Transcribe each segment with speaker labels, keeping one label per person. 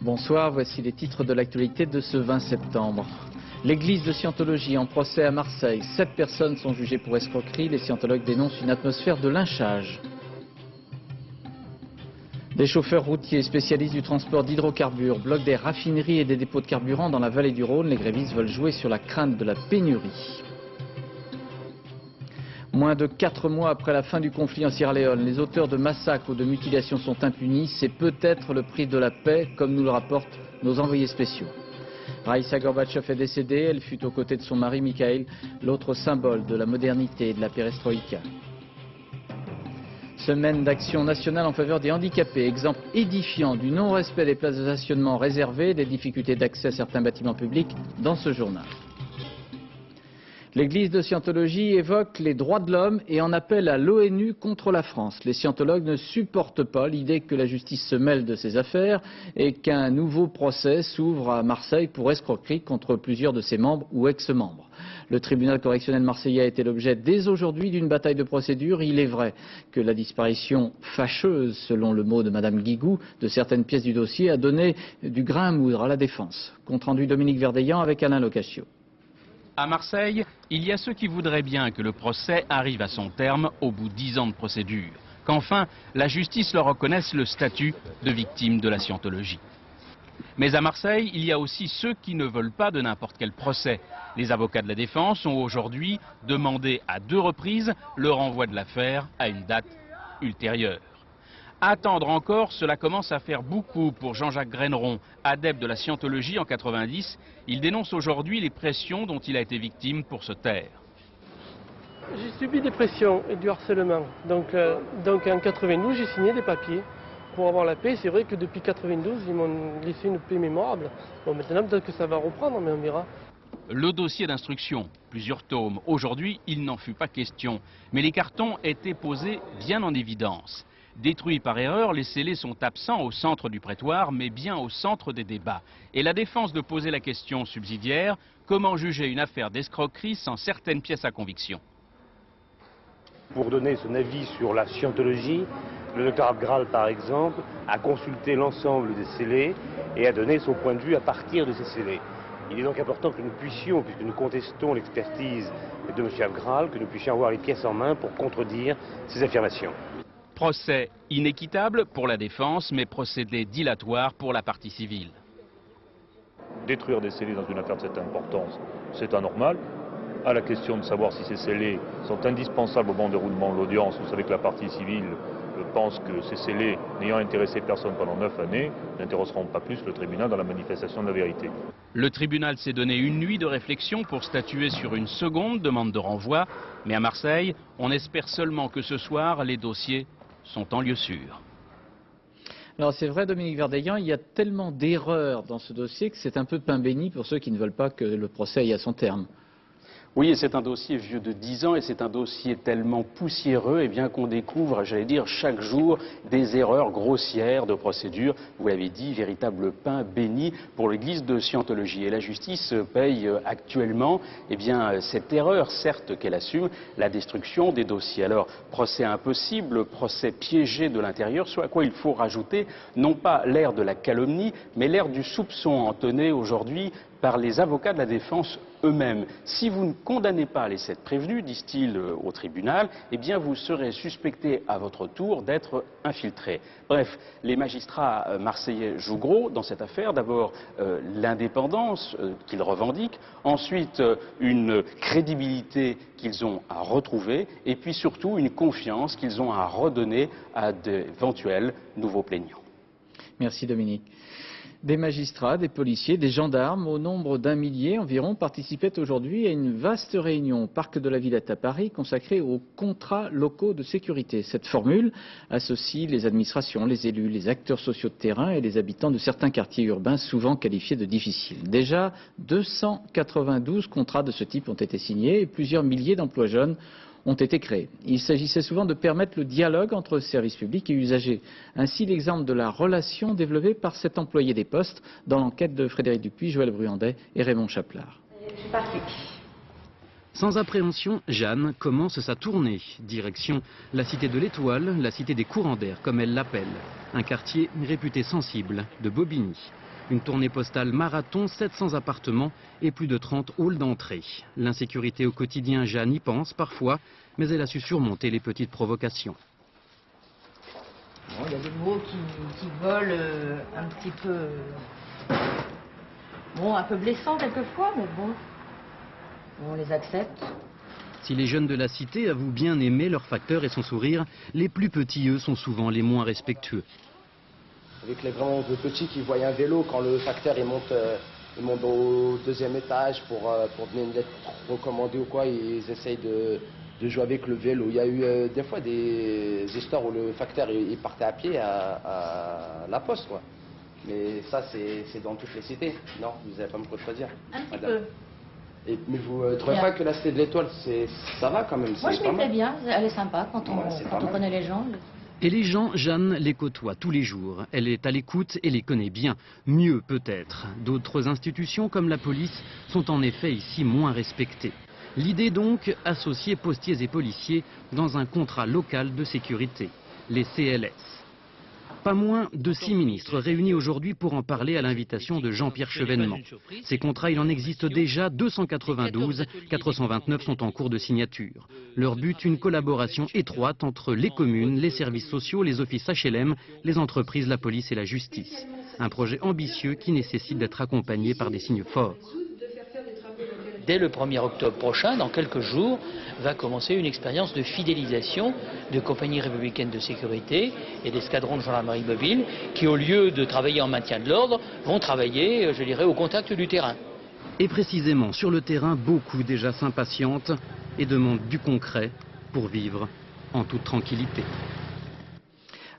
Speaker 1: Bonsoir, voici les titres de l'actualité de ce 20 septembre. L'église de Scientologie en procès à Marseille. 7 personnes sont jugées pour escroquerie. Les scientologues dénoncent une atmosphère de lynchage. Des chauffeurs routiers spécialistes du transport d'hydrocarbures bloquent des raffineries et des dépôts de carburant dans la vallée du Rhône. Les grévistes veulent jouer sur la crainte de la pénurie. Moins de 4 mois après la fin du conflit en Sierra Leone, les auteurs de massacres ou de mutilations sont impunis. C'est peut-être le prix de la paix, comme nous le rapportent nos envoyés spéciaux. Raïssa Gorbatchev est décédée, elle fut aux côtés de son mari Mikhail, l'autre symbole de la modernité et de la perestroïka. Semaine d'action nationale en faveur des handicapés, exemple édifiant du non-respect des places de stationnement réservées, des difficultés d'accès à certains bâtiments publics dans ce journal. L'église de Scientologie évoque les droits de l'homme et en appelle à l'ONU contre la France. Les scientologues ne supportent pas l'idée que la justice se mêle de ces affaires et qu'un nouveau procès s'ouvre à Marseille pour escroquerie contre plusieurs de ses membres ou ex-membres. Le tribunal correctionnel marseillais a été l'objet dès aujourd'hui d'une bataille de procédure. Il est vrai que la disparition fâcheuse, selon le mot de Madame Guigou, de certaines pièces du dossier a donné du grain à moudre à la défense. Compte rendu Dominique Verdeillan avec Alain Locascio.
Speaker 2: À Marseille, il y a ceux qui voudraient bien que le procès arrive à son terme au bout de 10 ans de procédure, qu'enfin la justice leur reconnaisse le statut de victime de la scientologie. Mais à Marseille, il y a aussi ceux qui ne veulent pas de n'importe quel procès. Les avocats de la défense ont aujourd'hui demandé à 2 reprises le renvoi de l'affaire à une date ultérieure. Attendre encore, cela commence à faire beaucoup pour Jean-Jacques Graineron, adepte de la scientologie en 90. Il dénonce aujourd'hui les pressions dont il a été victime pour se taire.
Speaker 3: J'ai subi des pressions et du harcèlement. Donc en 92, j'ai signé des papiers pour avoir la paix. C'est vrai que depuis 92, ils m'ont laissé une paix mémorable. Bon, maintenant, peut-être que ça va reprendre, mais on verra.
Speaker 2: Le dossier d'instruction, plusieurs tomes. Aujourd'hui, il n'en fut pas question. Mais les cartons étaient posés bien en évidence. Détruits par erreur, les scellés sont absents au centre du prétoire, mais bien au centre des débats. Et la défense de poser la question subsidiaire, comment juger une affaire d'escroquerie sans certaines pièces à conviction?
Speaker 4: Pour donner son avis sur la scientologie, le docteur Abgral, par exemple, a consulté l'ensemble des scellés et a donné son point de vue à partir de ces scellés. Il est donc important que nous puissions, puisque nous contestons l'expertise de M. Abgral, que nous puissions avoir les pièces en main pour contredire ces affirmations.
Speaker 2: Procès inéquitable pour la défense, mais procédé dilatoire pour la partie civile.
Speaker 5: Détruire des scellés dans une affaire de cette importance, c'est anormal. À la question de savoir si ces scellés sont indispensables au bon déroulement de l'audience, vous savez que la partie civile pense que ces scellés, n'ayant intéressé personne pendant 9 années, n'intéresseront pas plus le tribunal dans la manifestation de la vérité.
Speaker 2: Le tribunal s'est donné une nuit de réflexion pour statuer sur une seconde demande de renvoi, mais à Marseille, on espère seulement que ce soir, les dossiers sont en lieu sûr.
Speaker 1: Alors c'est vrai, Dominique Verdeillan, il y a tellement d'erreurs dans ce dossier que c'est un peu pain béni pour ceux qui ne veulent pas que le procès aille à son terme.
Speaker 6: Oui, et c'est un dossier vieux de 10 ans et c'est un dossier tellement poussiéreux et bien qu'on découvre, j'allais dire, chaque jour des erreurs grossières de procédure. Vous l'avez dit, véritable pain béni pour l'église de Scientologie. Et la justice paye actuellement cette erreur, certes qu'elle assume, la destruction des dossiers. Alors, procès impossible, procès piégé de l'intérieur, soit à quoi il faut rajouter non pas l'ère de la calomnie, mais l'ère du soupçon entonné aujourd'hui par les avocats de la défense eux-mêmes. Si vous ne condamnez pas les 7 prévenus, disent-ils au tribunal, eh bien vous serez suspecté à votre tour d'être infiltré. Bref, les magistrats marseillais jouent gros dans cette affaire. D'abord l'indépendance qu'ils revendiquent, ensuite une crédibilité qu'ils ont à retrouver, et puis surtout une confiance qu'ils ont à redonner à d'éventuels nouveaux plaignants.
Speaker 1: Merci Dominique. Des magistrats, des policiers, des gendarmes, au nombre d'1 millier environ, participaient aujourd'hui à une vaste réunion au parc de la Villette à Paris consacrée aux contrats locaux de sécurité. Cette formule associe les administrations, les élus, les acteurs sociaux de terrain et les habitants de certains quartiers urbains souvent qualifiés de difficiles. Déjà, 292 contrats de ce type ont été signés et plusieurs milliers d'emplois jeunes ont été créés. Il s'agissait souvent de permettre le dialogue entre services publics et usagers. Ainsi, l'exemple de la relation développée par cet employé des postes dans l'enquête de Frédéric Dupuis, Joël Bruyandet et Raymond Chaplard.
Speaker 6: Sans appréhension, Jeanne commence sa tournée. Direction la cité de l'Étoile, la cité des courants d'air, comme elle l'appelle. Un quartier réputé sensible de Bobigny. Une tournée postale marathon, 700 appartements et plus de 30 halls d'entrée. L'insécurité au quotidien, Jeanne y pense parfois, mais elle a su surmonter les petites provocations.
Speaker 7: Bon, il y a des mots qui volent un petit peu... Bon, un peu blessants quelquefois, mais bon, on les accepte.
Speaker 6: Si les jeunes de la cité avouent bien aimer leur facteur et son sourire, les plus petits, eux, sont souvent les moins respectueux.
Speaker 8: Avec les vraiment petits qui voient un vélo, quand le facteur il monte au 2e étage pour donner une lettre recommandée ou quoi, ils essayent de jouer avec le vélo. Il y a eu des fois des histoires où le facteur il partait à pied à la poste, quoi. Mais ça c'est dans toutes les cités, non? Vous n'allez pas me contredire?
Speaker 7: Un petit peu.
Speaker 8: Mais vous ne trouvez pas que la cité de l'Étoile, ça va quand même?
Speaker 7: Moi je m'y plais bien, elle est sympa quand on connaît les gens.
Speaker 6: Et les gens, Jeanne les côtoie tous les jours. Elle est à l'écoute et les connaît bien. Mieux peut-être. D'autres institutions comme la police sont en effet ici moins respectées. L'idée donc, associer postiers et policiers dans un contrat local de sécurité, les CLS. Pas moins de 6 ministres réunis aujourd'hui pour en parler à l'invitation de Jean-Pierre Chevènement. Ces contrats, il en existe déjà 292, 429 sont en cours de signature. Leur but, une collaboration étroite entre les communes, les services sociaux, les offices HLM, les entreprises, la police et la justice. Un projet ambitieux qui nécessite d'être accompagné par des signes forts.
Speaker 9: Dès le 1er octobre prochain, dans quelques jours, va commencer une expérience de fidélisation de compagnies républicaines de sécurité et d'escadrons de gendarmerie mobile qui, au lieu de travailler en maintien de l'ordre, vont travailler, je dirais, au contact du terrain.
Speaker 6: Et précisément, sur le terrain, beaucoup déjà s'impatientent et demandent du concret pour vivre en toute tranquillité.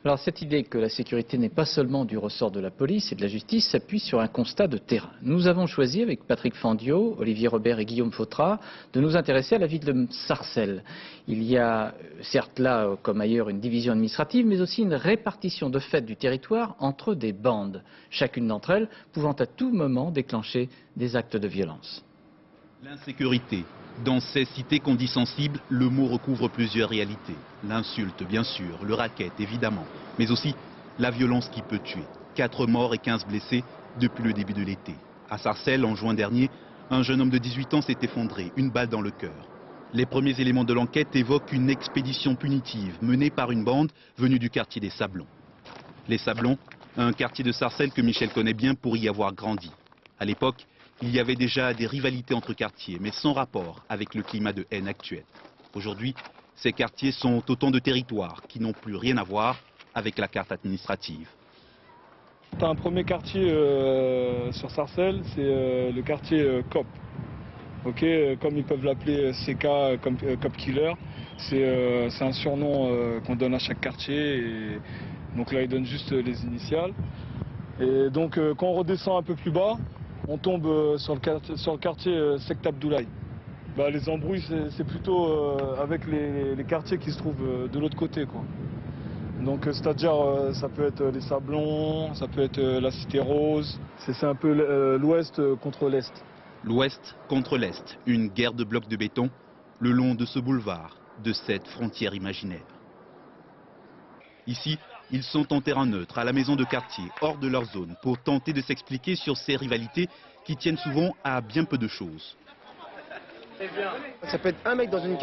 Speaker 1: Alors cette idée que la sécurité n'est pas seulement du ressort de la police et de la justice s'appuie sur un constat de terrain. Nous avons choisi avec Patrick Fandiot, Olivier Robert et Guillaume Fautra de nous intéresser à la ville de Sarcelles. Il y a certes là comme ailleurs une division administrative mais aussi une répartition de fait du territoire entre des bandes, chacune d'entre elles pouvant à tout moment déclencher des actes de violence.
Speaker 10: L'insécurité. Dans ces cités qu'on dit sensibles, le mot recouvre plusieurs réalités. L'insulte, bien sûr, le racket, évidemment, mais aussi la violence qui peut tuer. 4 morts et 15 blessés depuis le début de l'été. À Sarcelles, en juin dernier, un jeune homme de 18 ans s'est effondré, une balle dans le cœur. Les premiers éléments de l'enquête évoquent une expédition punitive menée par une bande venue du quartier des Sablons. Les Sablons, un quartier de Sarcelles que Michel connaît bien pour y avoir grandi. À l'époque, il y avait déjà des rivalités entre quartiers, mais sans rapport avec le climat de haine actuel. Aujourd'hui, ces quartiers sont autant de territoires qui n'ont plus rien à voir avec la carte administrative.
Speaker 11: Un premier quartier sur Sarcelles, c'est le quartier COP. Okay, comme ils peuvent l'appeler CK, comme Cop Killer, c'est un surnom qu'on donne à chaque quartier. Et donc là, ils donnent juste les initiales. Et donc quand on redescend un peu plus bas, on tombe sur le quartier Sect Abdoulaye. Les embrouilles, c'est plutôt avec les quartiers qui se trouvent de l'autre côté, quoi. Donc c'est-à-dire, ça peut être les Sablons, ça peut être la Cité Rose. C'est un peu l'ouest contre l'est.
Speaker 10: L'ouest contre l'est, une guerre de blocs de béton le long de ce boulevard, de cette frontière imaginaire. Ici, ils sont en terrain neutre, à la maison de quartier, hors de leur zone, pour tenter de s'expliquer sur ces rivalités qui tiennent souvent à bien peu de choses.
Speaker 12: Ça peut être un mec dans un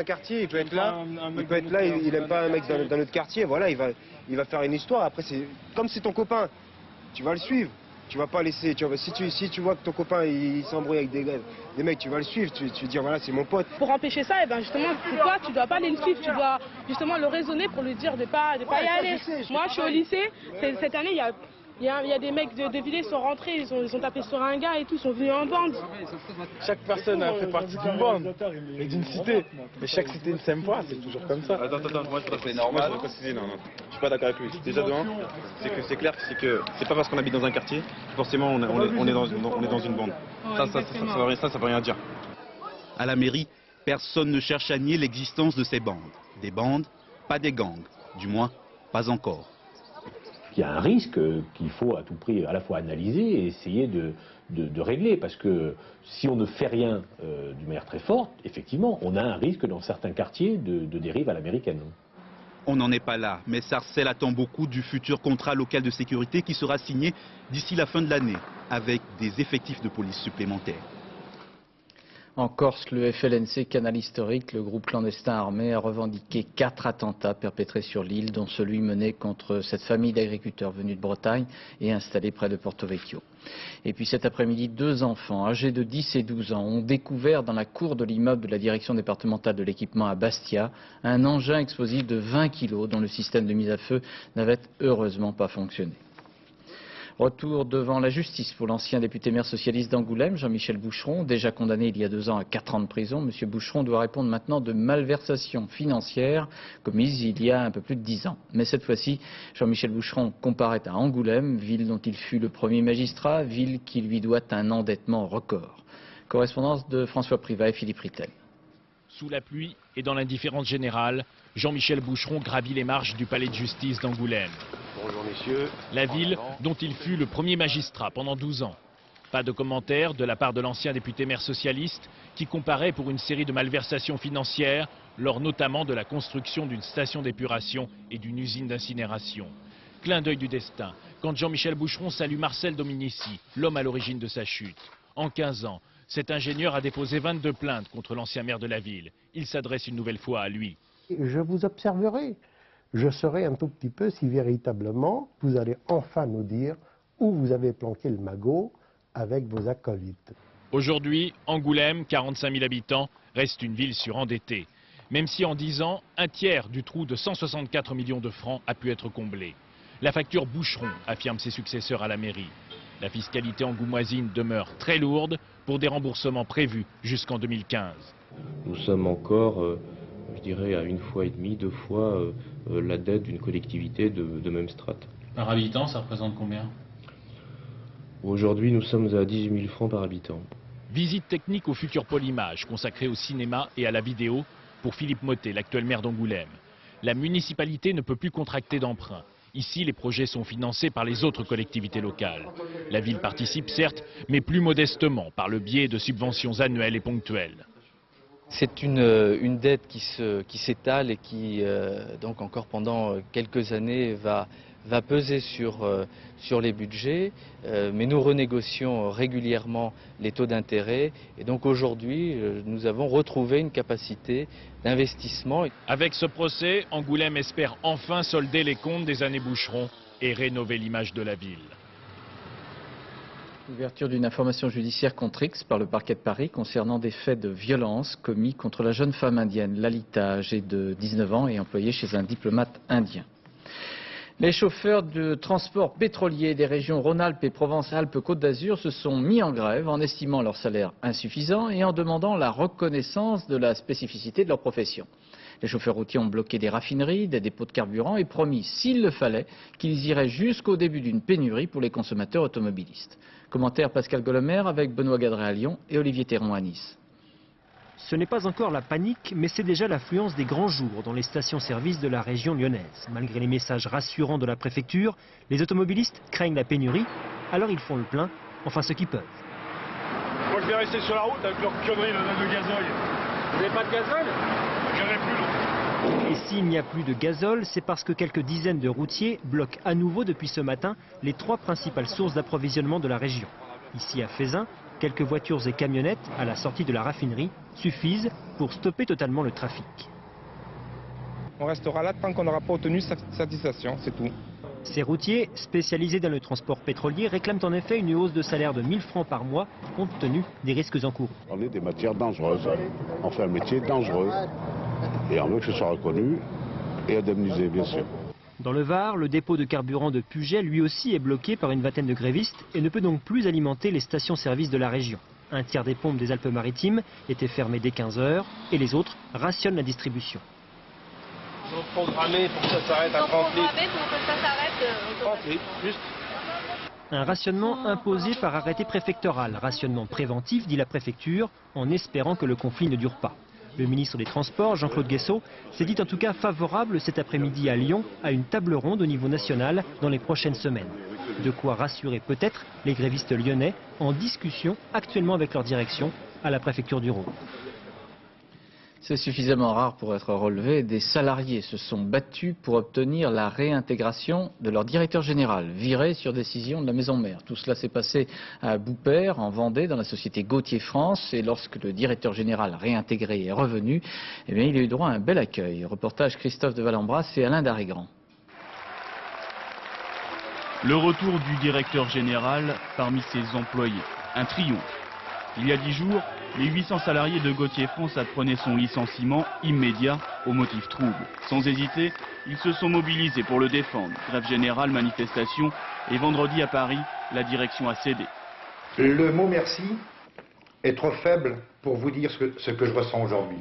Speaker 12: quartier, il peut être là, il n'aime pas un mec dans notre quartier, voilà, il va faire une histoire. Après, c'est comme c'est ton copain, tu vas le suivre. Tu vas pas laisser, si tu vois que ton copain il s'embrouille avec des mecs, tu vas le suivre, tu vas dire voilà c'est mon pote.
Speaker 13: Pour empêcher ça, et ben justement, toi tu dois pas aller le suivre, tu dois justement le raisonner pour lui dire de pas y aller. Moi je suis au lycée, cette année il y a des mecs de Villers qui sont rentrés, ils ont tapé sur un gars et tout, ils sont venus en bande.
Speaker 11: Chaque personne a fait partie d'une bande et d'une cité. Mais chaque cité ne s'aime pas, c'est toujours comme ça.
Speaker 14: Attends, moi je c'est normal. Je suis pas d'accord avec lui. Déjà de un, c'est clair que c'est pas parce qu'on habite dans un quartier, forcément on est dans une bande. Ça veut rien dire.
Speaker 10: À la mairie, personne ne cherche à nier l'existence de ces bandes. Des bandes, pas des gangs. Du moins, pas encore.
Speaker 15: qu'il y a un risque qu'il faut à tout prix à la fois analyser et essayer de régler. Parce que si on ne fait rien d'une manière très forte, effectivement, on a un risque dans certains quartiers de dérive à l'américaine.
Speaker 10: On n'en est pas là, mais Sarcelles attend beaucoup du futur contrat local de sécurité qui sera signé d'ici la fin de l'année, avec des effectifs de police supplémentaires.
Speaker 1: En Corse, le FLNC Canal Historique, le groupe clandestin armé, a revendiqué 4 attentats perpétrés sur l'île, dont celui mené contre cette famille d'agriculteurs venus de Bretagne et installés près de Porto Vecchio. Et puis cet après-midi, 2 enfants âgés de 10 et 12 ans ont découvert dans la cour de l'immeuble de la direction départementale de l'équipement à Bastia un engin explosif de 20 kg dont le système de mise à feu n'avait heureusement pas fonctionné. Retour devant la justice pour l'ancien député maire socialiste d'Angoulême, Jean-Michel Boucheron, déjà condamné il y a 2 ans à 4 ans de prison. Monsieur Boucheron doit répondre maintenant de malversations financières commises il y a un peu plus de 10 ans. Mais cette fois-ci, Jean-Michel Boucheron comparaît à Angoulême, ville dont il fut le premier magistrat, ville qui lui doit un endettement record. Correspondance de François Privat et Philippe Rittel.
Speaker 16: Sous la pluie et dans l'indifférence générale, Jean-Michel Boucheron gravit les marches du palais de justice d'Angoulême.
Speaker 4: Bonjour messieurs.
Speaker 16: La ville dont il fut le premier magistrat pendant 12 ans. Pas de commentaires de la part de l'ancien député maire socialiste qui comparait pour une série de malversations financières lors notamment de la construction d'une station d'épuration et d'une usine d'incinération. Clin d'œil du destin quand Jean-Michel Boucheron salue Marcel Dominici, l'homme à l'origine de sa chute. En 15 ans, cet ingénieur a déposé 22 plaintes contre l'ancien maire de la ville. Il s'adresse une nouvelle fois à lui.
Speaker 17: Je vous observerai. Je saurai un tout petit peu si véritablement vous allez enfin nous dire où vous avez planqué le magot avec vos acolytes.
Speaker 16: Aujourd'hui, Angoulême, 45 000 habitants, reste une ville surendettée. Même si en 10 ans, un tiers du trou de 164 millions de francs a pu être comblé. La facture Boucheron, affirment ses successeurs à la mairie. La fiscalité angoumoisine demeure très lourde pour des remboursements prévus jusqu'en 2015.
Speaker 18: Nous sommes encore, je dirais, à 1,5 fois, 2 fois la dette d'une collectivité de même strate.
Speaker 16: Par habitant, ça représente combien?
Speaker 18: Aujourd'hui, nous sommes à 18 000 francs par habitant.
Speaker 16: Visite technique au futur pôle image, consacré au cinéma et à la vidéo, pour Philippe Mottet, l'actuel maire d'Angoulême. La municipalité ne peut plus contracter d'emprunt. Ici, les projets sont financés par les autres collectivités locales. La ville participe certes, mais plus modestement, par le biais de subventions annuelles et ponctuelles.
Speaker 19: C'est une dette qui s'étale et qui, donc encore pendant quelques années, va peser sur les budgets, mais nous renégocions régulièrement les taux d'intérêt et donc aujourd'hui nous avons retrouvé une capacité d'investissement.
Speaker 16: Avec ce procès, Angoulême espère enfin solder les comptes des années Boucheron et rénover l'image de la ville.
Speaker 1: Ouverture d'une information judiciaire contre X par le parquet de Paris concernant des faits de violence commis contre la jeune femme indienne, Lalita, âgée de 19 ans et employée chez un diplomate indien. Les chauffeurs de transport pétrolier des régions Rhône-Alpes et Provence-Alpes-Côte d'Azur se sont mis en grève en estimant leur salaire insuffisant et en demandant la reconnaissance de la spécificité de leur profession. Les chauffeurs routiers ont bloqué des raffineries, des dépôts de carburant et promis, s'il le fallait, qu'ils iraient jusqu'au début d'une pénurie pour les consommateurs automobilistes. Commentaire Pascal Golomer avec Benoît Gadret à Lyon et Olivier Théron à Nice.
Speaker 20: Ce n'est pas encore la panique, mais c'est déjà l'affluence des grands jours dans les stations-service de la région lyonnaise. Malgré les messages rassurants de la préfecture, les automobilistes craignent la pénurie, alors ils font le plein, enfin ceux qui peuvent.
Speaker 21: Moi je vais rester sur la route avec leur connerie de gazole. Vous n'avez pas de gazole? J'en ai plus non.
Speaker 20: Et s'il n'y a plus de gazole, c'est parce que quelques dizaines de routiers bloquent à nouveau depuis ce matin les 3 principales sources d'approvisionnement de la région. Ici à Fézin, quelques voitures et camionnettes à la sortie de la raffinerie suffisent pour stopper totalement le trafic.
Speaker 22: On restera là tant qu'on n'aura pas obtenu satisfaction, c'est tout.
Speaker 20: Ces routiers, spécialisés dans le transport pétrolier, réclament en effet une hausse de salaire de 1 000 francs par mois, compte tenu des risques encourus.
Speaker 23: On est des matières dangereuses. On fait un métier dangereux. Et on veut que ce soit reconnu et indemnisé, bien sûr.
Speaker 20: Dans le Var, le dépôt de carburant de Puget, lui aussi, est bloqué par une vingtaine de grévistes et ne peut donc plus alimenter les stations-service de la région. Un tiers des pompes des Alpes-Maritimes étaient fermées dès 15 h et les autres rationnent la distribution.
Speaker 22: Ils sont programmés pour que ça s'arrête à 30 litres. 30 litres, juste.
Speaker 20: Un rationnement imposé par arrêté préfectoral, rationnement préventif, dit la préfecture, en espérant que le conflit ne dure pas. Le ministre des Transports, Jean-Claude Guessot, s'est dit en tout cas favorable cet après-midi à Lyon à une table ronde au niveau national dans les prochaines semaines. De quoi rassurer peut-être les grévistes lyonnais en discussion actuellement avec leur direction à la préfecture du Rhône.
Speaker 1: C'est suffisamment rare pour être relevé. Des salariés se sont battus pour obtenir la réintégration de leur directeur général, viré sur décision de la maison mère. Tout cela s'est passé à Boupère, en Vendée, dans la société Gauthier France. Et lorsque le directeur général réintégré est revenu, eh bien, il a eu droit à un bel accueil. Reportage Christophe de Valembras et Alain Darrigrand.
Speaker 2: Le retour du directeur général parmi ses employés. Un triomphe. Il y a 10 jours, les 800 salariés de Gauthier France apprenaient son licenciement immédiat au motif trouble. Sans hésiter, ils se sont mobilisés pour le défendre. Grève générale, manifestation et vendredi à Paris, la direction a cédé.
Speaker 3: Le mot merci est trop faible pour vous dire ce que je ressens aujourd'hui.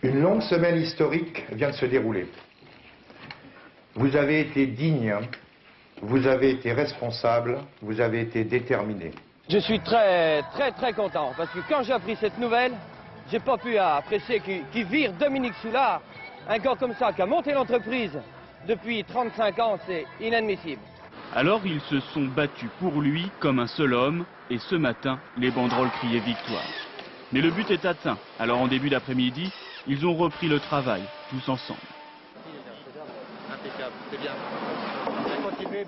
Speaker 3: Une longue semaine historique vient de se dérouler. Vous avez été digne, vous avez été responsable, vous avez été déterminé.
Speaker 5: Je suis très content parce que quand j'ai appris cette nouvelle, j'ai pas pu apprécier qu'il vire Dominique Soulard, un gars comme ça qui a monté l'entreprise depuis 35 ans, c'est inadmissible.
Speaker 2: Alors ils se sont battus pour lui comme un seul homme et ce matin, les banderoles criaient victoire. Mais le but est atteint, alors en début d'après-midi, ils ont repris le travail, tous ensemble.
Speaker 5: Impeccable, c'est bien.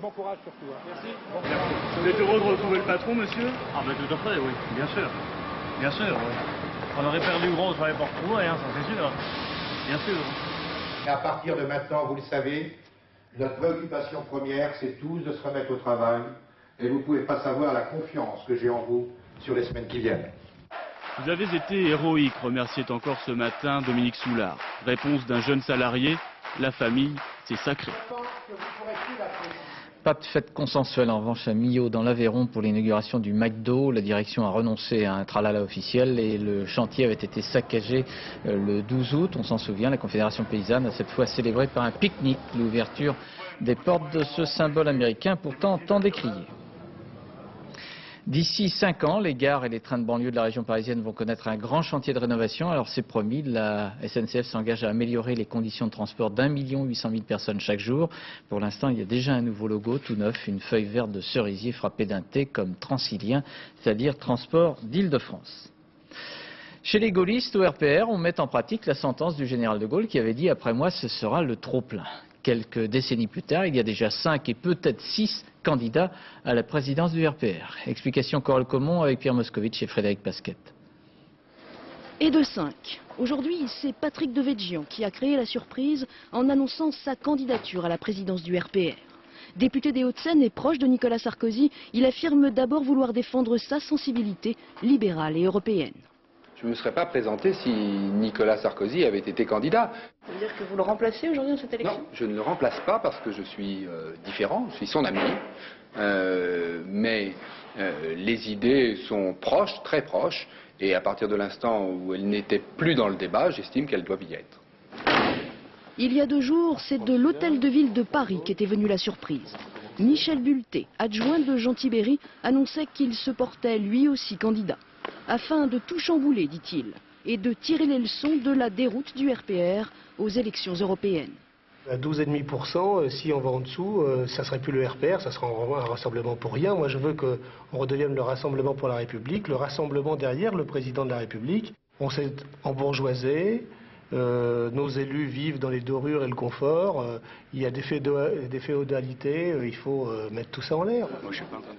Speaker 5: Bon courage surtout. Merci.
Speaker 21: Vous êtes heureux de retrouver le patron, monsieur?
Speaker 24: Ah ben tout à fait, oui, bien sûr. Bien sûr, oui. On aurait perdu gros, on ne travaillait pas retrouvé, hein, ça c'est sûr. Bien sûr.
Speaker 3: Et à partir de maintenant, vous le savez, notre préoccupation première, c'est tous de se remettre au travail. Et vous ne pouvez pas savoir la confiance que j'ai en vous sur les semaines qui viennent.
Speaker 2: Vous avez été héroïque, remerciait encore ce matin Dominique Soulard. Réponse d'un jeune salarié, la famille, c'est sacré.
Speaker 1: Pas de fête consensuelle en revanche à Millau dans l'Aveyron pour l'inauguration du McDo. La direction a renoncé à un tralala officiel et le chantier avait été saccagé le 12 août. On s'en souvient, la Confédération paysanne a cette fois célébré par un pique-nique l'ouverture des portes de ce symbole américain pourtant tant décrié. D'ici 5 ans, les gares et les trains de banlieue de la région parisienne vont connaître un grand chantier de rénovation. Alors c'est promis, la SNCF s'engage à améliorer les conditions de transport d'1 800 000 personnes chaque jour. Pour l'instant, il y a déjà un nouveau logo tout neuf, une feuille verte de cerisier frappée d'un T comme Transilien, c'est-à-dire Transport d'Île-de-France. Chez les gaullistes au RPR, on met en pratique la sentence du général de Gaulle qui avait dit « Après moi, ce sera le trop-plein ». Quelques décennies plus tard, il y a déjà 5 et peut-être 6 candidats à la présidence du RPR. Explication Coral Comont avec Pierre Moscovici et Frédéric Pasquette.
Speaker 25: Et de 5. Aujourd'hui, c'est Patrick Devedjian qui a créé la surprise en annonçant sa candidature à la présidence du RPR. Député des Hauts-de-Seine et proche de Nicolas Sarkozy, il affirme d'abord vouloir défendre sa sensibilité libérale et européenne.
Speaker 26: Je ne me serais pas présenté si Nicolas Sarkozy avait été candidat.
Speaker 25: Ça veut dire que vous le remplacez aujourd'hui dans cette élection?
Speaker 26: Non, je ne le remplace pas parce que je suis différent, je suis son ami. Mais les idées sont proches, très proches, et à partir de l'instant où elles n'étaient plus dans le débat, j'estime qu'elles doivent y être.
Speaker 25: Il y a 2 jours, c'est de l'hôtel de ville de Paris qu'était venue la surprise. Michel Bulté, adjoint de Jean Tibéry, annonçait qu'il se portait lui aussi candidat. Afin de tout chambouler, dit-il, et de tirer les leçons de la déroute du RPR aux élections européennes.
Speaker 27: À 12,5%, si on va en dessous, ça ne serait plus le RPR, ça sera un rassemblement pour rien. Moi, je veux qu'on redevienne le Rassemblement pour la République, le rassemblement derrière le président de la République. On s'est embourgeoisé, nos élus vivent dans les dorures et le confort, il y a des féodalités, il faut mettre tout ça en l'air.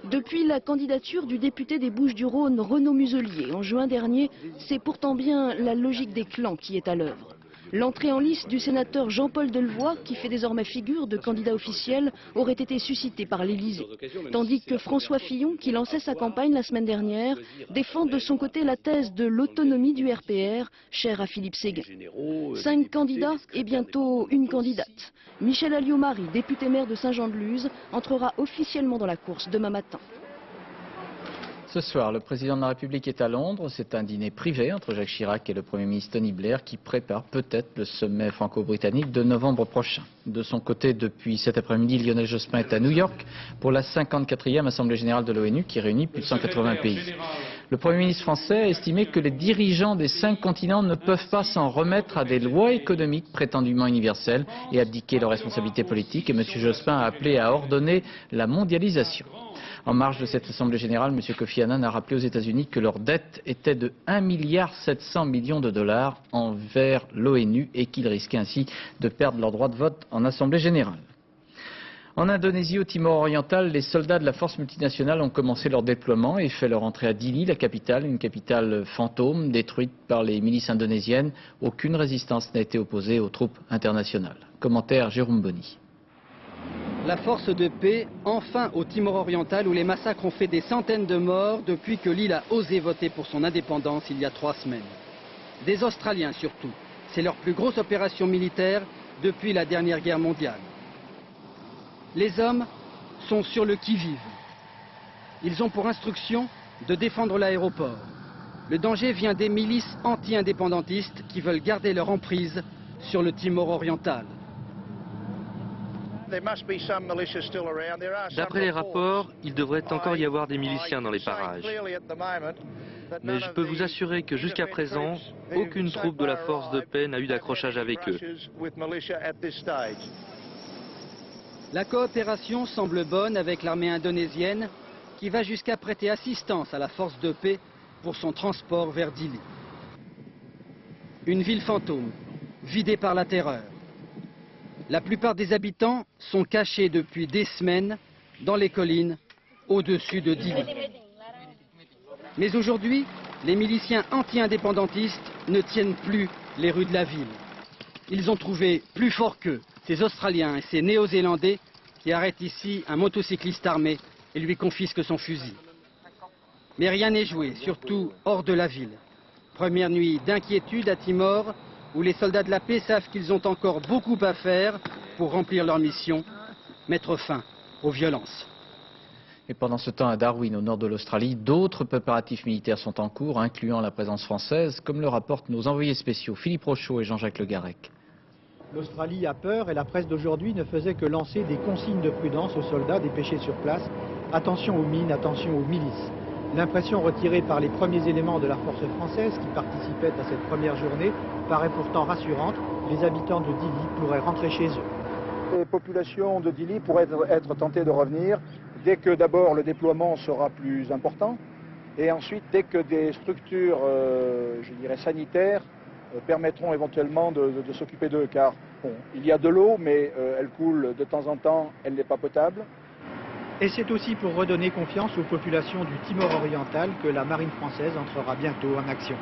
Speaker 25: Depuis la candidature du député des Bouches-du-Rhône, Renaud Muselier, en juin dernier, c'est pourtant bien la logique des clans qui est à l'œuvre. L'entrée en lice du sénateur Jean-Paul Delevoye, qui fait désormais figure de candidat officiel, aurait été suscitée par l'Élysée. Tandis que François Fillon, qui lançait sa campagne la semaine dernière, défend de son côté la thèse de l'autonomie du RPR, chère à Philippe Séguin. 5 candidats et bientôt une candidate. Michel Alliot-Marie, député maire de Saint-Jean-de-Luz, entrera officiellement dans la course demain matin.
Speaker 1: Ce soir, le président de la République est à Londres. C'est un dîner privé entre Jacques Chirac et le Premier ministre Tony Blair qui prépare peut-être le sommet franco-britannique de novembre prochain. De son côté, depuis cet après-midi, Lionel Jospin est à New York pour la 54e Assemblée générale de l'ONU qui réunit plus de 180 pays. Le Premier ministre français a estimé que les dirigeants des 5 continents ne peuvent pas s'en remettre à des lois économiques prétendument universelles et abdiquer leurs responsabilités politiques. Et M. Jospin a appelé à ordonner la mondialisation. En marge de cette Assemblée générale, M. Kofi Annan a rappelé aux États-Unis que leur dette était de 1,7 milliard de dollars envers l'ONU et qu'ils risquaient ainsi de perdre leur droit de vote en Assemblée générale. En Indonésie, au Timor oriental, les soldats de la force multinationale ont commencé leur déploiement et fait leur entrée à Dili, la capitale, une capitale fantôme détruite par les milices indonésiennes. Aucune résistance n'a été opposée aux troupes internationales. Commentaire Jérôme Bonny.
Speaker 6: La force de paix, enfin au Timor oriental où les massacres ont fait des centaines de morts depuis que l'île a osé voter pour son indépendance il y a 3 semaines. Des Australiens surtout. C'est leur plus grosse opération militaire depuis la dernière guerre mondiale. Les hommes sont sur le qui-vive. Ils ont pour instruction de défendre l'aéroport. Le danger vient des milices anti-indépendantistes qui veulent garder leur emprise sur le Timor oriental.
Speaker 7: D'après les rapports, il devrait encore y avoir des miliciens dans les parages. Mais je peux vous assurer que jusqu'à présent, aucune troupe de la force de paix n'a eu d'accrochage avec eux.
Speaker 6: La coopération semble bonne avec l'armée indonésienne qui va jusqu'à prêter assistance à la force de paix pour son transport vers Dili. Une ville fantôme, vidée par la terreur. La plupart des habitants sont cachés depuis des semaines dans les collines au-dessus de Dili. Mais aujourd'hui, les miliciens anti-indépendantistes ne tiennent plus les rues de la ville. Ils ont trouvé plus fort qu'eux ces Australiens et ces Néo-Zélandais qui arrêtent ici un motocycliste armé et lui confisquent son fusil. Mais rien n'est joué, surtout hors de la ville. Première nuit d'inquiétude à Timor, où les soldats de la paix savent qu'ils ont encore beaucoup à faire pour remplir leur mission, mettre fin aux violences.
Speaker 1: Et pendant ce temps, à Darwin, au nord de l'Australie, d'autres préparatifs militaires sont en cours, incluant la présence française, comme le rapportent nos envoyés spéciaux Philippe Rochaud et Jean-Jacques Le Garec.
Speaker 8: L'Australie a peur et la presse d'aujourd'hui ne faisait que lancer des consignes de prudence aux soldats dépêchés sur place. Attention aux mines, attention aux milices. L'impression retirée par les premiers éléments de la force française qui participaient à cette première journée paraît pourtant rassurante. Les habitants de Dili pourraient rentrer chez eux.
Speaker 9: Les populations de Dili pourraient être tentées de revenir dès que d'abord le déploiement sera plus important et ensuite dès que des structures, je dirais sanitaires, permettront éventuellement de s'occuper d'eux, car bon, il y a de l'eau, mais elle coule de temps en temps, elle n'est pas potable.
Speaker 8: Et c'est aussi pour redonner confiance aux populations du Timor oriental que la marine française entrera bientôt en action.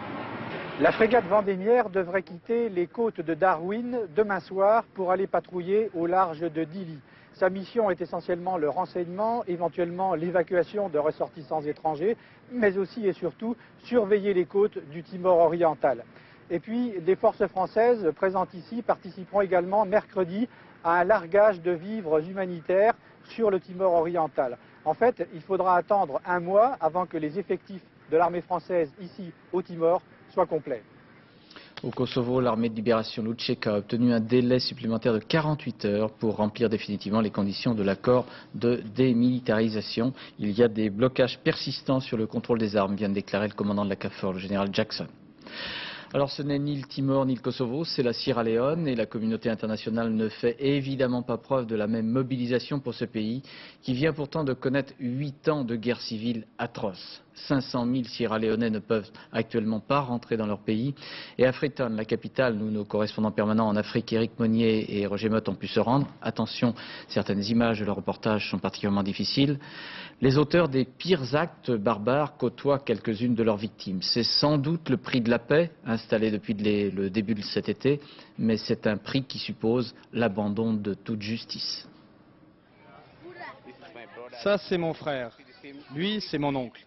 Speaker 11: La frégate Vendémiaire devrait quitter les côtes de Darwin demain soir pour aller patrouiller au large de Dili. Sa mission est essentiellement le renseignement, éventuellement l'évacuation de ressortissants étrangers, mais aussi et surtout surveiller les côtes du Timor oriental. Et puis, les forces françaises présentes ici participeront également mercredi à un largage de vivres humanitaires sur le Timor oriental. En fait, il faudra attendre 1 mois avant que les effectifs de l'armée française ici au Timor soient complets.
Speaker 1: Au Kosovo, l'armée de libération Lučeka a obtenu un délai supplémentaire de 48 heures pour remplir définitivement les conditions de l'accord de démilitarisation. Il y a des blocages persistants sur le contrôle des armes, vient de déclarer le commandant de la KFOR, le général Jackson. Alors ce n'est ni le Timor ni le Kosovo, c'est la Sierra Leone et la communauté internationale ne fait évidemment pas preuve de la même mobilisation pour ce pays qui vient pourtant de connaître 8 ans de guerre civile atroce. 500 000 Sierra-Léonais ne peuvent actuellement pas rentrer dans leur pays. Et à Freetown, la capitale, où nos correspondants permanents en Afrique, Éric Monnier et Roger Motte, ont pu se rendre. Attention, certaines images de leur reportage sont particulièrement difficiles. Les auteurs des pires actes barbares côtoient quelques-unes de leurs victimes. C'est sans doute le prix de la paix, installé depuis le début de cet été, mais c'est un prix qui suppose l'abandon de toute justice.
Speaker 12: Ça, c'est mon frère. Lui, c'est mon oncle.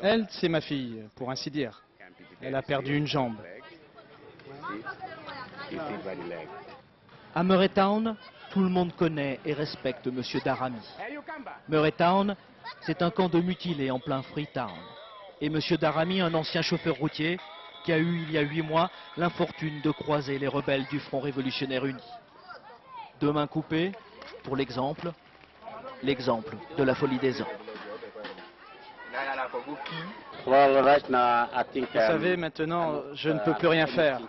Speaker 12: Elle, c'est ma fille, pour ainsi dire. Elle a perdu une jambe.
Speaker 13: À Murray Town, tout le monde connaît et respecte M. Daramy. Murray Town, c'est un camp de mutilés en plein Freetown. Et M. Daramy, un ancien chauffeur routier, qui a eu, il y a 8 mois, l'infortune de croiser les rebelles du Front révolutionnaire uni. 2 mains coupées, pour l'exemple de la folie des hommes.
Speaker 12: Vous savez, maintenant, je ne peux plus rien faire.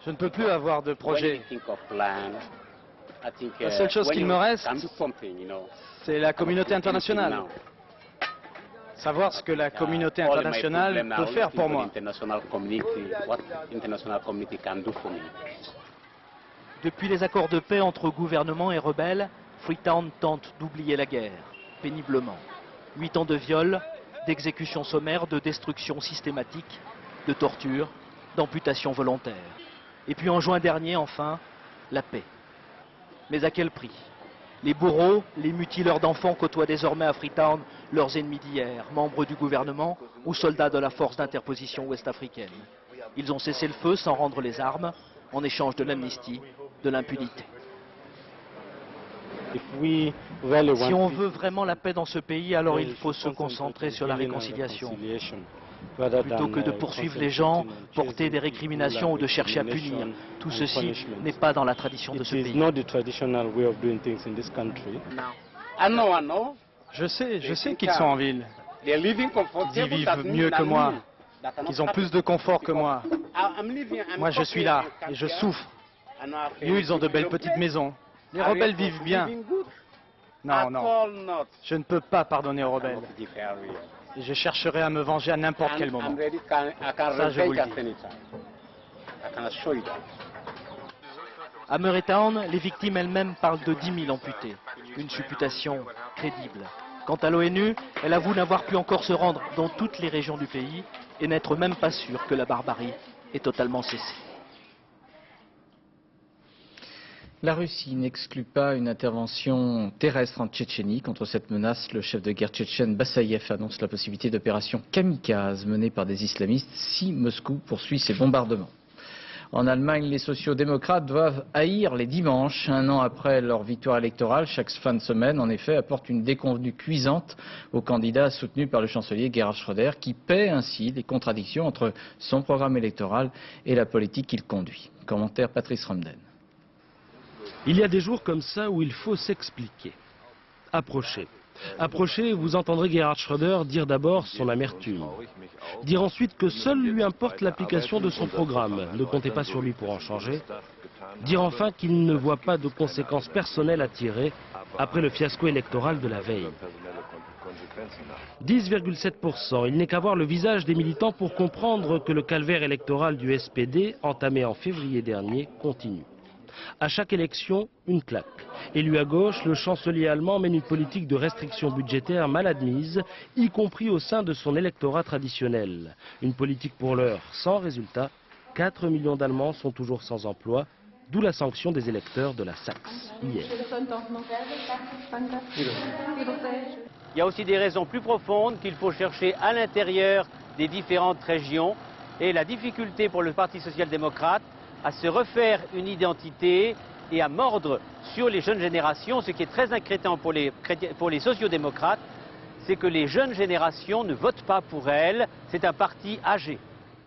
Speaker 12: Je ne peux plus avoir de projet. La seule chose qu'il me reste, c'est la communauté internationale. Savoir ce que la communauté internationale peut faire pour moi.
Speaker 13: Depuis les accords de paix entre gouvernement et rebelles, Freetown tente d'oublier la guerre, péniblement. 8 ans de viol, d'exécutions sommaires, de destruction systématique, de torture, d'amputation volontaire. Et puis en juin dernier, enfin, la paix. Mais à quel prix? Les bourreaux, les mutileurs d'enfants côtoient désormais à Freetown leurs ennemis d'hier, membres du gouvernement ou soldats de la force d'interposition ouest-africaine. Ils ont cessé le feu sans rendre les armes, en échange de l'amnistie, de l'impunité. Si on veut vraiment la paix dans ce pays, alors il faut se concentrer sur la réconciliation. Plutôt que de poursuivre les gens, porter des récriminations ou de chercher à punir. Tout ceci n'est pas dans la tradition de ce pays.
Speaker 12: Je sais qu'ils sont en ville. Ils y vivent mieux que moi. Ils ont plus de confort que moi. Moi, je suis là et je souffre. Et eux, ils ont de belles petites maisons. Les rebelles vivent bien. Non, non. Je ne peux pas pardonner aux rebelles. Et je chercherai à me venger à n'importe quel moment. Ça, je vous le dis.
Speaker 13: À Murraytown, les victimes elles-mêmes parlent de 10 000 amputés. Une supputation crédible. Quant à l'ONU, elle avoue n'avoir pu encore se rendre dans toutes les régions du pays et n'être même pas sûre que la barbarie ait totalement cessé.
Speaker 1: La Russie n'exclut pas une intervention terrestre en Tchétchénie. Contre cette menace, le chef de guerre tchétchène Bassaïev annonce la possibilité d'opérations kamikazes menées par des islamistes si Moscou poursuit ses bombardements. En Allemagne, les sociaux-démocrates doivent haïr les dimanches. 1 an après leur victoire électorale, chaque fin de semaine, en effet, apporte une déconvenue cuisante au candidat soutenu par le chancelier Gerhard Schröder, qui paie ainsi les contradictions entre son programme électoral et la politique qu'il conduit. Commentaire Patrice Romden.
Speaker 4: Il y a des jours comme ça où il faut s'expliquer. Approchez. Approchez, vous entendrez Gerhard Schröder dire d'abord son amertume. Dire ensuite que seul lui importe l'application de son programme, ne comptez pas sur lui pour en changer. Dire enfin qu'il ne voit pas de conséquences personnelles à tirer après le fiasco électoral de la veille. 10,7%, il n'est qu'à voir le visage des militants pour comprendre que le calvaire électoral du SPD, entamé en février dernier, continue. À chaque élection, une claque. Élu à gauche, le chancelier allemand mène une politique de restriction budgétaire mal admise, y compris au sein de son électorat traditionnel. Une politique pour l'heure sans résultat. 4 millions d'Allemands sont toujours sans emploi, d'où la sanction des électeurs de la Saxe hier.
Speaker 10: Il y a aussi des raisons plus profondes qu'il faut chercher à l'intérieur des différentes régions. Et la difficulté pour le Parti social-démocrate à se refaire une identité et à mordre sur les jeunes générations. Ce qui est très inquiétant pour les sociodémocrates, c'est que les jeunes générations ne votent pas pour elles. C'est un parti âgé.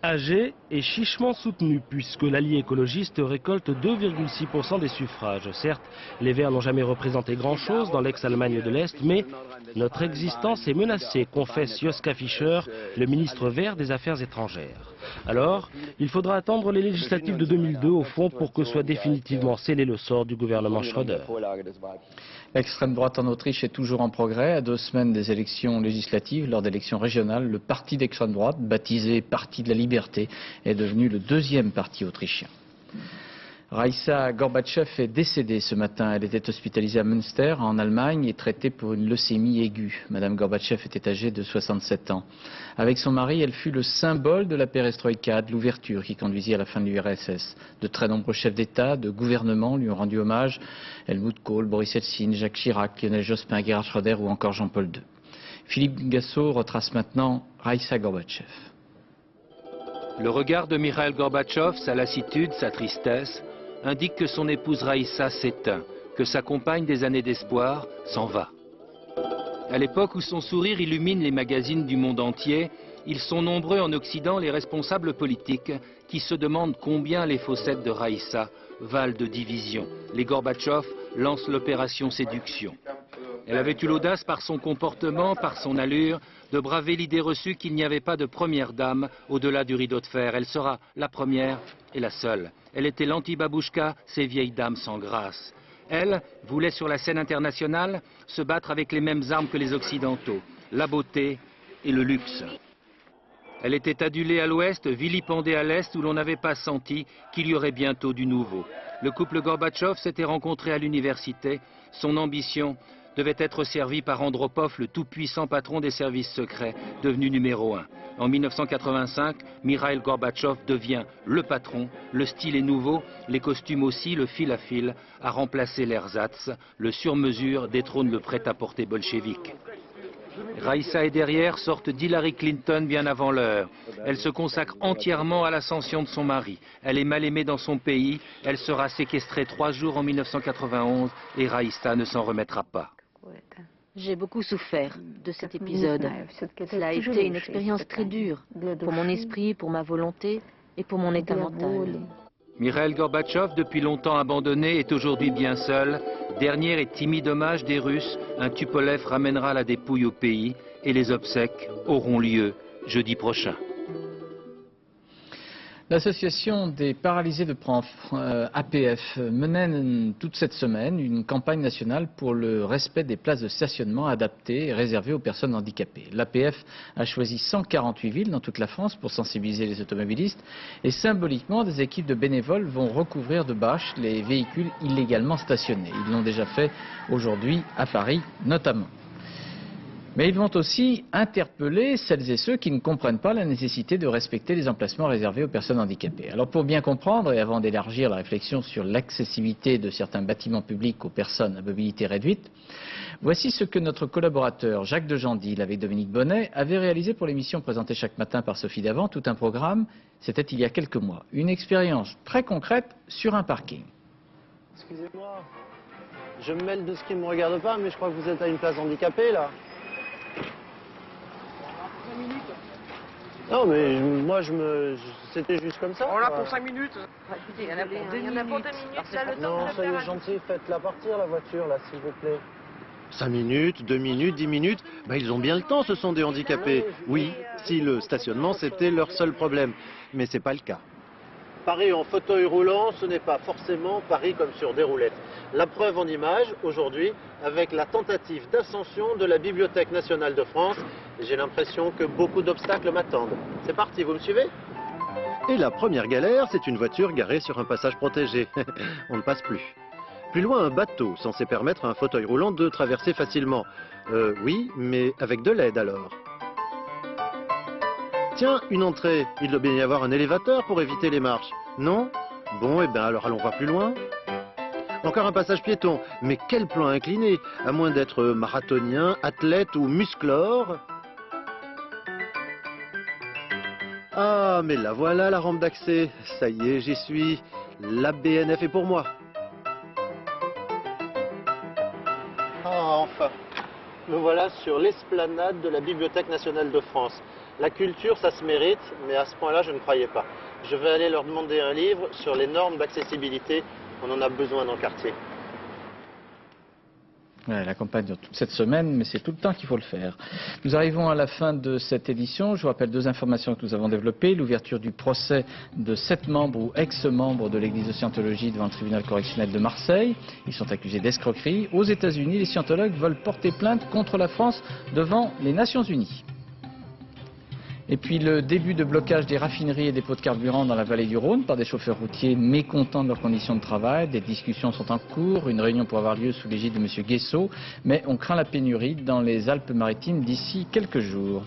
Speaker 4: Âgé et chichement soutenu, puisque l'allié écologiste récolte 2,6% des suffrages. Certes, les Verts n'ont jamais représenté grand-chose dans l'ex-Allemagne de l'Est, mais notre existence est menacée, confesse Joschka Fischer, le ministre vert des Affaires étrangères. Alors, il faudra attendre les législatives de 2002, au fond, pour que soit définitivement scellé le sort du gouvernement Schröder.
Speaker 1: L'extrême droite en Autriche est toujours en progrès. À 2 semaines des élections législatives, lors d'élections régionales, le parti d'extrême droite, baptisé Parti de la Liberté, est devenu le 2e parti autrichien. Raïssa Gorbatchev est décédée ce matin. Elle était hospitalisée à Münster, en Allemagne, et traitée pour une leucémie aiguë. Madame Gorbatchev était âgée de 67 ans. Avec son mari, elle fut le symbole de la perestroïka, de l'ouverture qui conduisit à la fin de l'URSS. De très nombreux chefs d'État, de gouvernement lui ont rendu hommage. Helmut Kohl, Boris Eltsine, Jacques Chirac, Lionel Jospin, Gerhard Schröder ou encore Jean-Paul II. Philippe Gassot retrace maintenant Raïssa Gorbatchev.
Speaker 14: Le regard de Mikhaïl Gorbatchev, sa lassitude, sa tristesse, indique que son épouse Raïssa s'éteint, que sa compagne des années d'espoir s'en va. À l'époque où son sourire illumine les magazines du monde entier, ils sont nombreux en Occident les responsables politiques qui se demandent combien les fossettes de Raïssa valent de division. Les Gorbatchev lancent l'opération séduction. Elle avait eu l'audace par son comportement, par son allure, de braver l'idée reçue qu'il n'y avait pas de première dame au-delà du rideau de fer. Elle sera la première et la seule. Elle était l'anti-babouchka, ces vieilles dames sans grâce. Elle voulait sur la scène internationale se battre avec les mêmes armes que les Occidentaux, la beauté et le luxe. Elle était adulée à l'ouest, vilipendée à l'est, où l'on n'avait pas senti qu'il y aurait bientôt du nouveau. Le couple Gorbatchev s'était rencontré à l'université. Son ambition devait être servie par Andropov, le tout-puissant patron des services secrets, devenu numéro 1. En 1985, Mikhaïl Gorbatchev devient le patron. Le style est nouveau, les costumes aussi, le fil à fil a remplacé l'ersatz. Le sur-mesure détrône le prêt-à-porter bolchevique. Raïssa est derrière, sorte d'Hillary Clinton bien avant l'heure. Elle se consacre entièrement à l'ascension de son mari. Elle est mal aimée dans son pays. Elle sera séquestrée 3 jours en 1991 et Raïssa ne s'en remettra pas.
Speaker 15: J'ai beaucoup souffert de cet épisode. Cela a été une expérience très dure pour mon esprit, pour ma volonté et pour mon état mental.
Speaker 14: Mikhaïl Gorbatchev, depuis longtemps abandonné, est aujourd'hui bien seul. Dernier et timide hommage des Russes, un Tupolev ramènera la dépouille au pays et les obsèques auront lieu jeudi prochain.
Speaker 1: L'association des paralysés de Pranf, APF, menait toute cette semaine une campagne nationale pour le respect des places de stationnement adaptées et réservées aux personnes handicapées. L'APF a choisi 148 villes dans toute la France pour sensibiliser les automobilistes et symboliquement des équipes de bénévoles vont recouvrir de bâches les véhicules illégalement stationnés. Ils l'ont déjà fait aujourd'hui à Paris notamment. Mais ils vont aussi interpeller celles et ceux qui ne comprennent pas la nécessité de respecter les emplacements réservés aux personnes handicapées. Alors pour bien comprendre et avant d'élargir la réflexion sur l'accessibilité de certains bâtiments publics aux personnes à mobilité réduite, voici ce que notre collaborateur Jacques de Gendil avec Dominique Bonnet avait réalisé pour l'émission présentée chaque matin par Sophie Davant, tout un programme, c'était il y a quelques mois. Une expérience très concrète sur un parking.
Speaker 16: Excusez-moi, je me mêle de ce qui ne me regarde pas, mais je crois que vous êtes à une place handicapée là. Non, mais moi, c'était juste comme ça.
Speaker 17: On l'a pour 5 minutes. Il y en a pour 2 minutes. Là, le temps
Speaker 16: non, soyez gentil, faites-la partir, la voiture, là, s'il vous plaît. 5 minutes, 2 minutes, 10 minutes, ben, ils ont bien le temps, ce sont des handicapés. Oui, si le stationnement, c'était leur seul problème. Mais c'est pas le cas. Paris en fauteuil roulant, ce n'est pas forcément Paris comme sur des roulettes. La preuve en image, aujourd'hui, avec la tentative d'ascension de la Bibliothèque nationale de France. J'ai l'impression que beaucoup d'obstacles m'attendent. C'est parti, vous me suivez? Et la première galère, c'est une voiture garée sur un passage protégé. On ne passe plus. Plus loin, un bateau, censé permettre à un fauteuil roulant de traverser facilement. Oui, mais avec de l'aide alors. Tiens, une entrée. Il doit bien y avoir un élévateur pour éviter les marches. Non? Bon, eh bien alors allons voir plus loin. Encore un passage piéton. Mais quel plan incliné, à moins d'être marathonien, athlète ou musclore. Ah, mais la voilà la rampe d'accès. Ça y est, j'y suis. La BNF est pour moi. Ah, enfin. Me voilà sur l'esplanade de la Bibliothèque nationale de France. La culture, ça se mérite, mais à ce point-là, je ne croyais pas. Je vais aller leur demander un livre sur les normes d'accessibilité. On en a besoin dans le quartier.
Speaker 1: Ouais, la campagne dure toute cette semaine, mais c'est tout le temps qu'il faut le faire. Nous arrivons à la fin de cette édition. Je vous rappelle 2 informations que nous avons développées. L'ouverture du procès de 7 membres ou ex-membres de l'église de Scientologie devant le tribunal correctionnel de Marseille. Ils sont accusés d'escroquerie. Aux États-Unis, les scientologues veulent porter plainte contre la France devant les Nations Unies. Et puis le début de blocage des raffineries et des pots de carburant dans la vallée du Rhône par des chauffeurs routiers mécontents de leurs conditions de travail. Des discussions sont en cours, une réunion pourrait avoir lieu sous l'égide de M. Guessot, mais on craint la pénurie dans les Alpes-Maritimes d'ici quelques jours.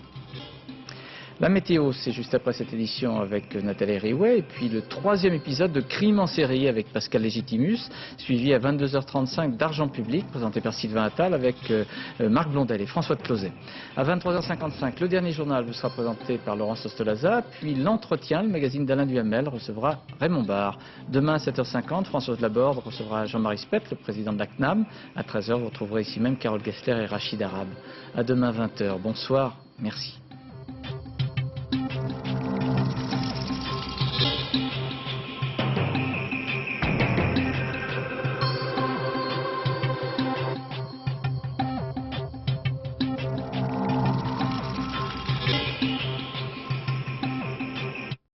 Speaker 1: La météo, c'est juste après cette édition avec Nathalie Riouet, et puis le 3e épisode de Crime en série avec Pascal Légitimus, suivi à 22h35 d'Argent public, présenté par Sylvain Attal avec Marc Blondel et François de Closet. À 23h55, le dernier journal vous sera présenté par Laurence Ostolaza, puis l'entretien, le magazine d'Alain Duhamel recevra Raymond Barre. Demain à 7h50, Françoise Laborde recevra Jean-Marie Spett, le président de la CNAM. À 13h, vous retrouverez ici même Carole Gessler et Rachid Arabe. À demain 20h. Bonsoir, merci.